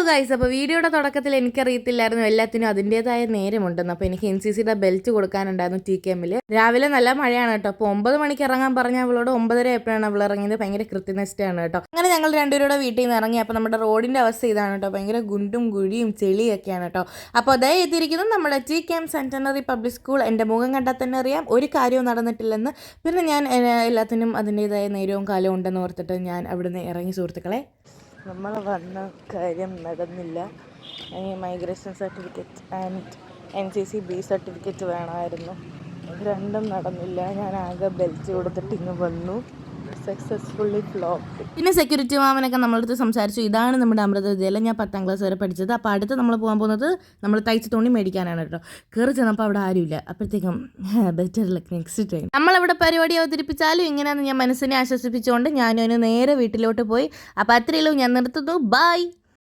Guys, അപ്പോൾ വീഡിയോയുടെ തുടക്കത്തിൽ എനിക്കറിയത്തില്ലായിരുന്നു എല്ലാത്തിനും അതിൻ്റേതായ നേരമുണ്ടെന്ന്. അപ്പോൾ എനിക്ക് NCCയുടെ ബെൽറ്റ് കൊടുക്കാനുണ്ടായിരുന്നു TKMൽ. രാവിലെ നല്ല മഴയാണ് കേട്ടോ. അപ്പോൾ 9 മണിക്ക് ഇറങ്ങാൻ പറഞ്ഞാൽ അവളോട് 9:30 എപ്പോഴാണ് അവൾ ഇറങ്ങിയത്. ഭയങ്കര കൃത്യനിഷ്ഠയാണ് കേട്ടോ. അങ്ങനെ ഞങ്ങൾ രണ്ടുപേരുടെ വീട്ടിൽ നിന്ന് ഇറങ്ങി. അപ്പോൾ നമ്മുടെ റോഡിൻ്റെ അവസ്ഥ ഇതാണ് കേട്ടോ. ഭയങ്കര ഗുണ്ടും കുഴിയും ചെളിയൊക്കെയാണ് കേട്ടോ. അപ്പോൾ അതേ എത്തിയിരിക്കുന്നത് നമ്മുടെ TKM സെൻറ്റനറി പബ്ലിക് സ്കൂൾ. എൻ്റെ മുഖം കണ്ടാൽ തന്നെ അറിയാം ഒരു കാര്യവും നടന്നിട്ടില്ലെന്ന്. പിന്നെ ഞാൻ എല്ലാത്തിനും അതിൻ്റേതായ നേരവും കാലവും ഉണ്ടെന്ന് ഓർത്തിട്ട് ഞാൻ അവിടുന്ന് ഇറങ്ങി സുഹൃത്തുക്കളെ. നമ്മൾ വന്ന കാര്യം നടന്നില്ല. Migration certificate and NCC B certificate വേണമായിരുന്നു. രണ്ടും നടന്നില്ല. ഞാൻ ആകെ ബെൽറ്റ് കൊടുത്തിട്ട് ഇങ്ങ് വന്നു. സക്സസ്ഫുള്ളി ഫ്ലോപ്ഡ്. പിന്നെ സെക്യൂരിറ്റി മാമനൊക്കെ നമ്മളടുത്ത് സംസാരിച്ചു. ഇതാണ് നമ്മുടെ അമൃത വിദ്യാലയം. ഞാൻ 10ാം ക്ലാസ് വരെ പഠിച്ചത്. അപ്പോൾ അടുത്ത് നമ്മൾ പോകാൻ പോകുന്നത് നമ്മൾ തയ്ച്ച തുണി മേടിക്കാനാണ് കേട്ടോ. കയറി ചെന്നപ്പോൾ അവിടെ ആരുമില്ല. അപ്പോഴത്തേക്കും ബെറ്റർ ലക്ക് നെക്സ്റ്റ് ടൈം. നമ്മളവിടെ പരിപാടി അവതരിപ്പിച്ചാലും ഇങ്ങനെയാണെന്ന് ഞാൻ മനസ്സിനെ ആശ്വസിപ്പിച്ചുകൊണ്ട് ഞാനും നേരെ വീട്ടിലോട്ട് പോയി. അപ്പോൾ അത്രയുള്ളൂ. ഞാൻ നിർത്തുന്നു. ബൈ.